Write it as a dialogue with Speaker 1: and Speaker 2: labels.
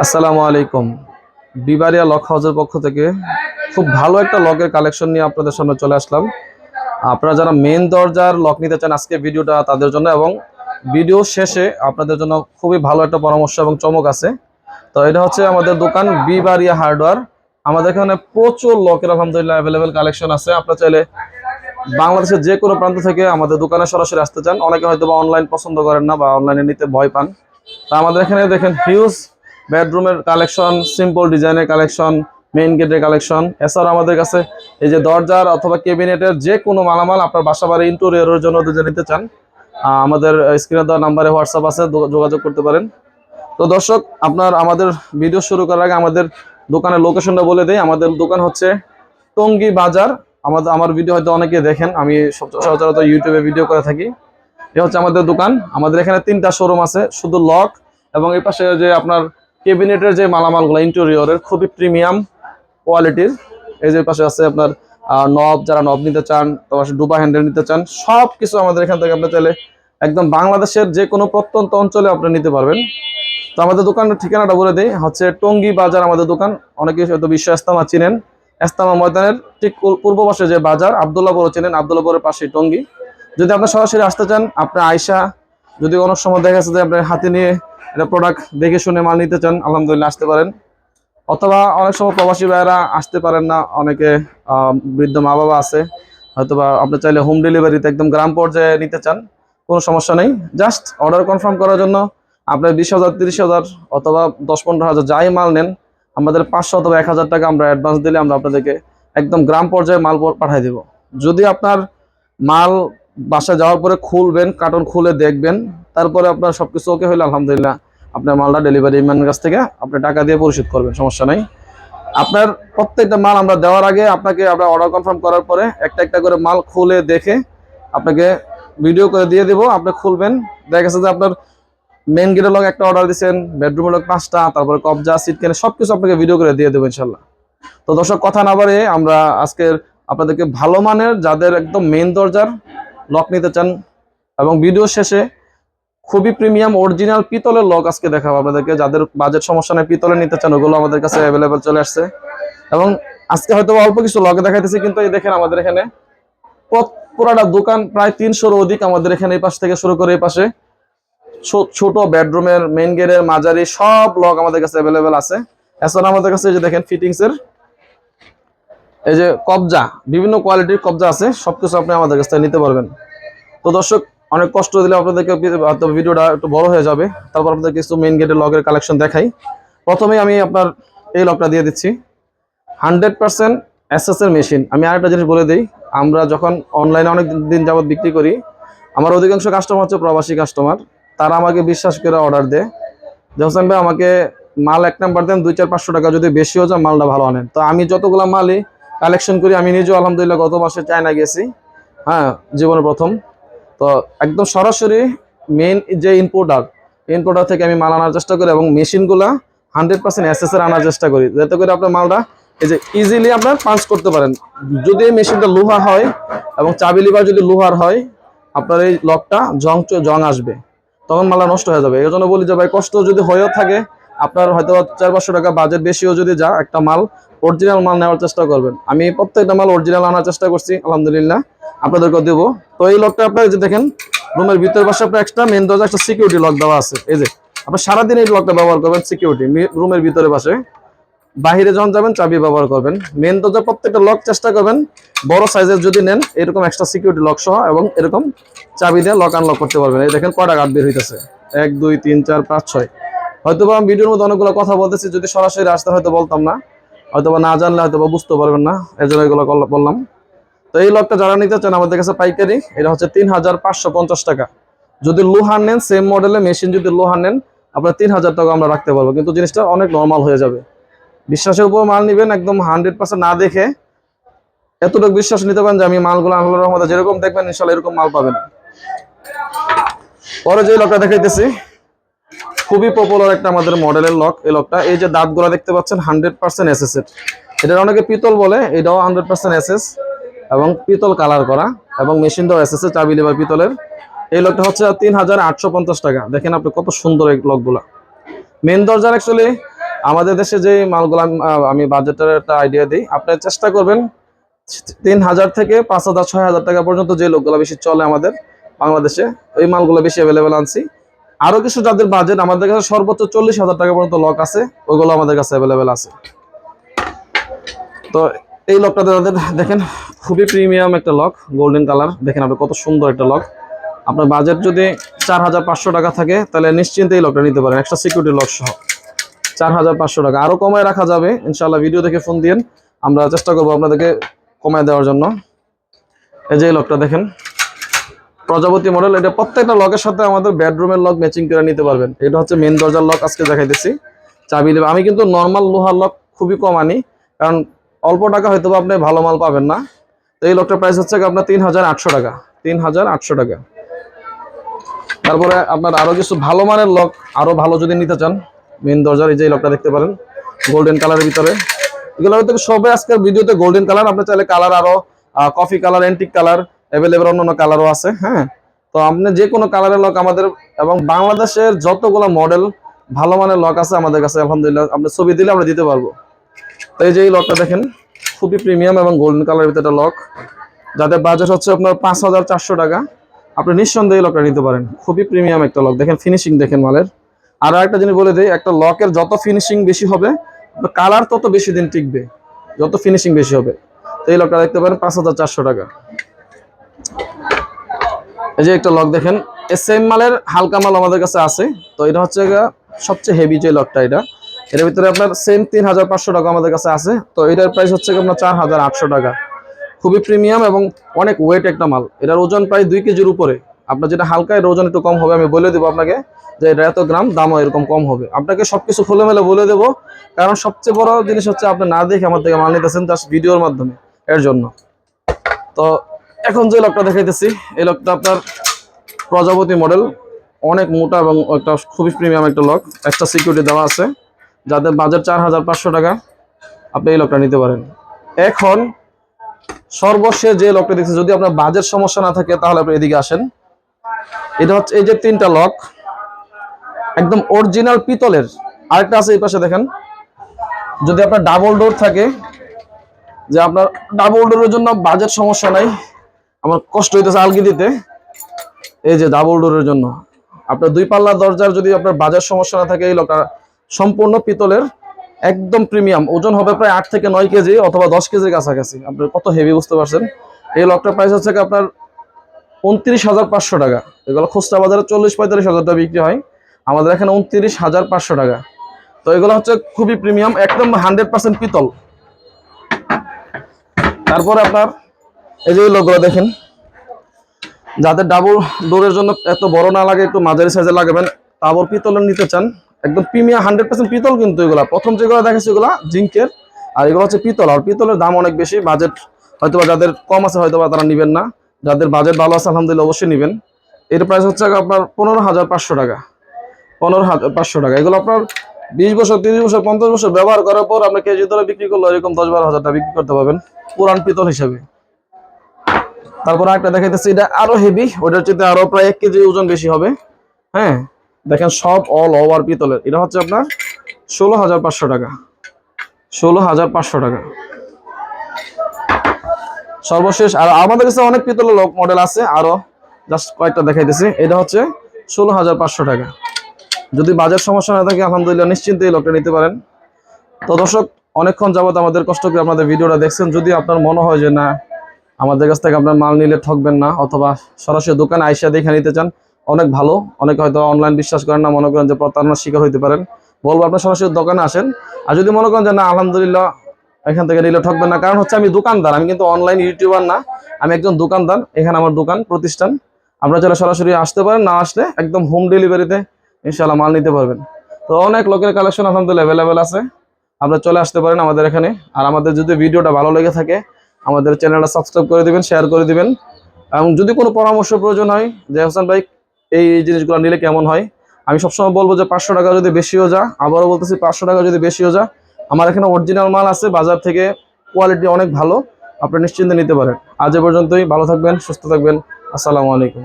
Speaker 1: আসসালামু আলাইকুম। বিবারিয়া লক হাউসের পক্ষ থেকে খুব ভালো একটা লকের কালেকশন নিয়ে আপনাদের সামনে চলে আসলাম। আপনারা যারা মেইন দরজার লক নিতে চান আজকে ভিডিওটা তাদের জন্য, এবং ভিডিও শেষে আপনাদের জন্য খুবই ভালো একটা পরামর্শ এবং চমক আছে। তো এটা হচ্ছে আমাদের দোকান বিবারিয়া হার্ডওয়্যার। আমাদের এখানে প্রচুর লকের আলহামদুলিল্লাহ অ্যাভেলেবেল কালেকশন আছে। আপনারা চাইলে বাংলাদেশের যে কোনো প্রান্ত থেকে আমাদের দোকানে সরাসরি আসতে চান। অনেকে হয়তো বা অনলাইন পছন্দ করেন না বা অনলাইনে নিতে ভয় পান। তা আমাদের এখানে দেখেন হিউজ বেডরুমের কালেকশন, সিম্পল ডিজাইনের কালেকশন, মেইন গেটের কালেকশন। এছাড়াও আমাদের কাছে এই যে দরজার অথবা ক্যাবিনেটের যে কোনো মালামাল আপনার বাসা বাড়ি ইন্টেরিয়রের জন্য যদি নিতে চান, আমাদের স্ক্রিনে দেওয়া নাম্বারে হোয়াটসঅ্যাপ আছে, যোগাযোগ করতে পারেন। তো দর্শক, আমাদের ভিডিও শুরু করার আগে আমাদের দোকানের লোকেশনটা বলে দেই। আমাদের দোকান হচ্ছে টঙ্গী বাজার। আমার ভিডিও হয়তো অনেকে দেখেন, আমি সচরাচর ইউটিউবে ভিডিও করে থাকি। এটা হচ্ছে আমাদের দোকান। আমাদের এখানে 3টা শোরুম আছে, শুধু লক এবং এই পাশে যে আপনার ক্যাবিনেটের যে মালামালগুলো ইন্টেরিয়রের খুবই প্রিমিয়াম কোয়ালিটির। এই যে পাশে আছে আপনার নব, যারা নব নিতে চান, তারপর ডুবা হ্যান্ডেল নিতে চান, সব কিছু আমাদের এখান থেকে আপনি চাইলে একদম বাংলাদেশের যে কোনো প্রত্যন্ত অঞ্চলে আপনি নিতে পারবেন। তো আমাদের দোকানের ঠিকানাটা বলে দিই, হচ্ছে টঙ্গী বাজার আমাদের দোকান। অনেকে হয়তো বিশ্ব ইস্তেমা চিনেন, ইস্তেমা ময়দানের ঠিক পূর্ব পাশে যে বাজার, আবদুল্লাহপুর চিনেন, আবদুল্লাহপুরের পাশে টঙ্গী। যদি আপনি সরাসরি আসতে চান, আপনি আয়সা, যদি অনেক সময় দেখা যাচ্ছে যে আপনি হাতে নিয়ে এটা প্রোডাক্ট দেখে শুনে মাল নিতে চান, আলহামদুলিল্লাহ আসতে পারেন। অথবা অনেক সময় প্রবাসী ভাইয়েরা আসতে পারেন না, অনেকে বৃদ্ধ মা বাবা আছে, হয়তোবা আপনি চাইলে হোম ডেলিভারিতে একদম গ্রাম পর্যায়ে নিতে চান, কোনো সমস্যা নেই। জাস্ট অর্ডার কনফার্ম করার জন্য আপনার 20,000, 30,000 অথবা 10-15,000 যাই মাল নেন, আমাদের 500 অথবা 1,000 টাকা আমরা অ্যাডভান্স দিলে আমরা আপনাদেরকে একদম গ্রাম পর্যায়ে মাল পাঠিয়ে দেব। যদি আপনার মাল বাসায় যাওয়ার পরে খুলবেন, কার্টন খুলে দেখবেন, তারপরে আপনার সবকিছু ওকে হলে আলহামদুলিল্লাহ আপনার মালটা ডেলিভারি ম্যানের কাছ থেকে আপনি টাকা দিয়ে পরিশোধ করবেন, সমস্যা নাই। আপনার প্রত্যেকটা মাল আমরা দেওয়ার আগে আপনাকে আমরা অর্ডার কনফার্ম করার পরে একটা একটা করে মাল খুলে দেখে আপনাকে ভিডিও করে দিয়ে দেবো। আপনি খুলবেন, দেখা গেছে যে আপনার মেন গেটের লগে একটা অর্ডার দিচ্ছেন, বেডরুমের লগে 5টা, তারপরে কবজা, সিট কেনে সবকিছু আপনাকে ভিডিও করে দিয়ে দেবো ইনশাল্লাহ। তো দর্শক, কথা না বাড়িয়ে আমরা আজকের আপনাদেরকে ভালো মানের যাদের একদম মেইন দরজার লক নিতে চান এবং ভিডিও শেষে খুবই প্রিমিয়াম অরিজিনাল পিতলের লক আজকে দেখাবো আপনাদেরকে। যাদের বাজেট সমস্যা নেই, পিতলের নিতে চান, ওগুলো আমাদের কাছে অ্যাভেলেবেল চলে আসছে। এবং আজকে হয়তো অল্প কিছু লক দেখাইতেছি, কিন্তু এই দেখেন আমাদের এখানে পুরাটা দোকান প্রায় 300-র অধিক আমাদের এখানে এই পাশ থেকে শুরু করে এই পাশে ছোট বেডরুমের, মেইন গেটের, মাঝারি সব লক আমাদের কাছে অ্যাভেলেবেল আছে। এছাড়া আমাদের কাছে যে দেখেন ফিটিংস এর এই যে কবজা, বিভিন্ন কোয়ালিটির কবজা আছে, সবকিছু আপনি আমাদের কাছ থেকে নিতে পারবেন। তো দর্শক, অনেক কষ্ট দিলে আপনাদেরকে ভিডিওটা একটু বড় হয়ে যাবে, তারপর আপনাদের কিছু মেইন গেটের লকের কালেকশন দেখাই। প্রথমেই আমি আপনার এই লকটা দিয়ে দিচ্ছি, 100% এসএস এর মেশিন। আমি আরেকটা জিনিস বলে দিই, আমরা যখন অনলাইনে অনেক দিন যাবত বিক্রি করি, আমার অধিকাংশ কাস্টমার হচ্ছে প্রবাসী কাস্টমার। তারা আমাকে বিশ্বাস করে অর্ডার দেয় যে হোসেন ভাই আমাকে মাল 1 নাম্বার দেন, 200-500 টাকা যদি বেশি হয়ে যায় মালটা ভালো আনেন। তো আমি যতগুলো মালই কালেকশন করি, আমি নিজেও আলহামদুলিল্লাহ গত মাসে চায়না গেছি, হ্যাঁ, জীবনের প্রথম। তো একদম সরাসরি মেইন যে ইম্পোর্টার থেকে আমি মাল আনার চেষ্টা করি, এবং মেশিনগুলা 100% এসএস এর আনার চেষ্টা করি, যাতে করে আপনার মালটা এই যে ইজিলি আপনার পাঞ্চ করতে পারেন। যদি এই মেশিনটা লোহা হয় এবং চাবি লিভার যদি লোহার হয়, আপনার এই লকটা জং আসবে, তখন মালটা নষ্ট হয়ে যাবে। এই জন্য বলি যে ভাই, কষ্ট যদি হয়েও থাকে, আপনার হয়তো 400-500 টাকা বাজেট বেশিও যদি যা, একটা মাল অরিজিনাল মাল নেওয়ার চেষ্টা করবেন। আমি প্রত্যেকটা মাল অরিজিনাল আনার চেষ্টা করছি, আলহামদুলিল্লাহ আপনাদেরকে দেবো। তো এই লকটা আপনার যে দেখেন, রুমের ভিতরের পাশে আপনার এক্সট্রা মেন দরজা একটা সিকিউরিটি লক দেওয়া আছে। এই যে আপনার সারাদিন এই লকটা ব্যবহার করবেন, সিকিউরিটি রুমের ভিতরে পাশে, বাহিরে যখন যাবেন চাবি ব্যবহার করবেন। মেন দরজা প্রত্যেকটা লক চেষ্টা করবেন বড় সাইজের যদি নেন, এরকম এক্সট্রা সিকিউরিটি লক সহ, এবং এরকম চাবি দিয়ে লক আনলক করতে পারবেন। এই দেখেন কয়টা গার্ড বের হইতেছে, 1 2 3 4 5 6। হয়তো আমি ভিডিওর মধ্যে অনেকগুলো কথা বলতেছি, যদি সরাসরি আসতে হয়তো বলতাম না, হয়তো না জানলে হয়তো বুঝতে পারবেন না, এই জন্য এগুলো বললাম। তো এই লকটা যারা নিতে চান আমাদের কাছে পাইকারি, এটা হচ্ছে 3,550 টাকা। যদি লোহার নেন, সেম মডেলের মেশিন যদি লোহার নেন, আপনার 3,000 টাকা আমরা রাখতে পারবো, কিন্তু জিনিসটা অনেক নর্মাল হয়ে যাবে। বিশ্বাসের উপর মাল নিবেন, একদম 100% না দেখে এতটুকু বিশ্বাস নিতে পারেন যে আমি মালগুলো আল্লাহর রহমতে যেরকম দেখবেন ইনশাআল্লাহ এরকম মাল পাবেন। পরে যে লকটা দেখাইতেছি, খুবই পপুলার একটা আমাদের মডেলের লক। এই লকটা, এই যে দাঁতগুলো দেখতে পাচ্ছেন, 100% এসএস এর। এটা অনেকে পিতল বলে, এটাও 100% এসএস এবং পিতল কালার করা, এবং মেশিনটাও এসএস এর, চাবি লিভার পিতলের। এই লকটা হচ্ছে 3,850 টাকা। দেখেন আপনি কত সুন্দর এই লকগুলা। মেন দরজার অ্যাকচুয়ালি আমাদের দেশে যে মালগুলো আমি বাজেটের একটা আইডিয়া দিই, আপনি চেষ্টা করবেন 3000 থেকে 5000 6000 টাকা পর্যন্ত যে লোকগুলো বেশি চলে আমাদের বাংলাদেশে, ওই মালগুলো বেশি অ্যাভেলেবেল আনছি। আরো কিছু যাদের বাজেট, আমাদের কাছে সর্বোচ্চ 40,000 টাকা পর্যন্ত লক আছে, ওইগুলো আমাদের কাছে অ্যাভেলেবেল আছে। তো এই লকটা দেখেন খুবই প্রিমিয়াম একটা লক, গোল্ডেন কালার। দেখেন আপনি কত সুন্দর একটা লক। আপনার বাজেট যদি 4500 টাকা থাকে তাহলে নিশ্চিন্তে এই লকটা নিতে পারেন, একটা সিকিউরিটি লক সহ 4500 টাকা। আরো কমায় রাখা যাবে ইনশাআল্লাহ, ভিডিও দেখে ফোন দিন, আমরা চেষ্টা করবো আপনাদেরকে কমায় দেওয়ার জন্য। এই যে লকটা দেখেন, প্রজাপতি মডেল। এটা প্রত্যেকটা লকের সাথে আমাদের বেডরুমের লক ম্যাচিং করে নিতে পারবেন। এটা হচ্ছে মেন দরজার লক, আজকে দেখাইতেছি চাবি। আমি কিন্তু নর্মাল লোহার লক খুবই কম আনি, কারণ অল্প টাকা হয়তো আপনি ভালো মাল পাবেন না। তো এই লকটার প্রাইস হচ্ছে আপনার 3800 টাকা, 3800 টাকা। তারপরে আপনার আরো কিছু ভালো মানের লক, আরো ভালো যদি নিতে চান মেন দরজার, এই যে লকটা দেখতে পারেন গোল্ডেন কালারের ভিতরে। এগুলো হয়তো সবাই আজকের ভিডিওতে গোল্ডেন কালার, আপনি চাইলে কালার আরো coffee colour, antique colour available, অন্যান্য কালারও আছে। হ্যাঁ, তো আপনি যে কোনো কালারের লক আমাদের, এবং বাংলাদেশের যতগুলো মডেল ভালো মানের লক আছে আমাদের কাছে আলহামদুলিল্লাহ, আপনি ছবি দিলে আমরা দিতে পারবো। তো এই যে এই লকটা দেখেন খুবই প্রিমিয়াম এবং গোল্ডেন কালারের ভিতরে লক, যাদের বাজেট হচ্ছে আপনার 5400 টাকা, আপনি নিঃসন্দেহে লকটা নিতে পারেন। খুবই প্রিমিয়াম একটা লক, দেখেন ফিনিশিং দেখেন মালের। আরো একটা জিনিস বলে দিই, একটা লকের যত ফিনিশিং বেশি হবে কালার তত বেশি দিন টিকবে, যত ফিনিশিং বেশি হবে। তো এই লকটা দেখতে পারেন 5400 টাকা। এই যে একটা লক দেখেন, সেম মালের হালকা মাল আমাদের কাছে আছে। তো এটা হচ্ছে সবচেয়ে হেভি যে লকটা, এর ভিতরে আপনার সেম 3500 টাকা আমাদের কাছে আছে। তো এটার প্রাইস হচ্ছে আপনার 4800 টাকা। খুবই প্রিমিয়াম এবং অনেক ওয়েট একটা মাল, এটার ওজন প্রায় 2 কেজির উপরে। আপনার যেটা হালকা, এর ওজন একটু কম হবে, আমি বলে দেবো আপনাকে যে এটা এত গ্রাম, দামও এরকম কম হবে। আপনাকে সবকিছু খুলে মেলে বলে দেবো, কারণ সবচেয়ে বড় জিনিস হচ্ছে আপনি না দেখে আমার থেকে মাল নিতেছেন জাস্ট ভিডিওর মাধ্যমে, এর জন্য। তো এখন যে লকটা দেখাইতেছি, এই লকটা আপনার প্রজাপতি মডেল, অনেক মোটা এবং একটা খুবই প্রিমিয়াম একটা লক, একটা সিকিউরিটি দেওয়া আছে। যাদের বাজেট 4500 টাকা, আপনি এই লকটা নিতে পারেন। এখন সর্বশেষ যে লকটা দেখছেন, যদি আপনার বাজেট সমস্যা না থাকে তাহলে আপনি এদিকে আসেন। এটা হচ্ছে এই যে 3টা লক একদম অরিজিনাল পিতলের। আরেকটা আছে এই পাশে দেখেন, যদি আপনার ডাবল ডোর থাকে, যে আপনার ডাবল ডোরের জন্য বাজেট সমস্যা নাই, আমার কষ্ট হইতেছে আলগি দিতে, এই যে ডাবল ডোরের জন্য আপনার 2 পাল্লা দরজার যদি আপনার বাজেট সমস্যা না থাকে, এই লকটা সম্পূর্ণ পিতলের, একদম প্রিমিয়াম, ওজন হবে প্রায় 8 থেকে 9 কেজি অথবা 10 কেজির কাছাকাছি। আপনার কত হেভি বুঝতে পারছেন। এই লকটার প্রাইস হচ্ছে আপনার 29500 টাকা। এগুলো খুচরা বাজারে 40-45 হাজার টাকা বিক্রি হয়, আমাদের এখানে 29500 টাকা। তো এগুলো হচ্ছে খুবই প্রিমিয়াম, একদম 100% পিতল। তারপরে আপনার এই যে লকগুলো দেখেন, যাদের ডাবল ডোরের জন্য এত বড় না লাগে, একটু মাঝারি সাইজে লাগাবেন, তারপর পিতলের নিতে চান, একদম প্রিমিয়াম 100% পিতল। কিন্তু এগুলা প্রথম যেগুলো দেখেছি এগুলা জিঙ্কের, আর এগুলো হচ্ছে পিতল। আর পিতলের দাম অনেক বেশি, বাজেট হয়তোবা যাদের কম আছে হয়তোবা তারা নেবেন না, যাদের বাজেট ভালো আছে আলহামদুলিল্লাহ অবশ্যই নেবেন। এর প্রাইস হচ্ছে আপনার 15500 টাকা, 15500 টাকা। এগুলো আপনার 20 বছর 30 বছর 50 বছর ব্যবহার করার পর আপনি কেজি ধরে বিক্রি করলে এরকম 10-12 হাজার টাকা বিক্রি করতে পারবেন পুরান পিতল হিসেবে। তারপর একটা দেখাইতেছি, এটা আরো হেভি, ওটার চেয়ে আরো প্রায় 1 কেজি ওজন বেশি হবে। হ্যাঁ, দেখেন সব অল ওভার পিতলের। এটা হচ্ছে আপনার 16500 টাকা, 16500 টাকা সর্বশেষ। আর আমাদের কাছে অনেক পিতলের মডেল আছে, আরো জাস্ট কয়েকটা দেখাইতেছি। এটা হচ্ছে 16500 টাকা। যদি বাজেট সমস্যা না থাকে আলহামদুলিল্লাহ নিশ্চিন্তে এই লকটা নিতে পারেন। তো দর্শক, অনেকক্ষণ যাবত আমাদের কষ্ট করে আপনাদের ভিডিওটা দেখছেন। যদি আপনার মনে হয় যে না, আমাদের কাছ থেকে আপনার মাল নিলে ঠকবেন না, অথবা সরাসরি দোকানে আইসা দেখে নিতে চান, অনেক ভালো। অনেকে হয়তো অনলাইন বিশ্বাস করেন না, মনে করেন যে প্রতারণার শিকার হইতে পারেন, বলবো আপনার সরাসরি দোকানে আসেন। আর যদি মনে করেন যে না আলহামদুলিল্লাহ এখান থেকে নিলে ঠকবেন না, কারণ হচ্ছে আমি দোকানদার, আমি কিন্তু অনলাইন ইউটিউবার না, আমি একজন দোকানদার। এখানে আমার দোকান প্রতিষ্ঠান, আপনারা যারা সরাসরি আসতে পারেন, না আসলে একদম হোম ডেলিভারিতে ইনশাআল্লাহ মাল নিতে পারবেন। তো অনেক লোকের কালেকশন আলহামদুলিল্লাহ অ্যাভেলেবেল আছে, আপনারা চলে আসতে পারেন আমাদের এখানে। আর আমাদের যদি ভিডিওটা ভালো লেগে থাকে আমাদের চ্যানেলটা সাবস্ক্রাইব করে দিবেন, শেয়ার করে দিবেন। এবং যদি কোনো পরামর্শ প্রয়োজন হয় যে হোসেন ভাই এই জিনিসগুলো নিলে কেমন হয়, আমি সবসময় বলবো যে 500 টাকা যদি বেশিও যা, আবারও বলতেছি 500 টাকা যদি বেশিও যা, আমার এখানে অরিজিনাল মাল আছে, বাজার থেকে কোয়ালিটি অনেক ভালো, আপনি নিশ্চিন্তে নিতে পারেন। আজ এ পর্যন্তই, ভালো থাকবেন, সুস্থ থাকবেন, আসসালামু আলাইকুম।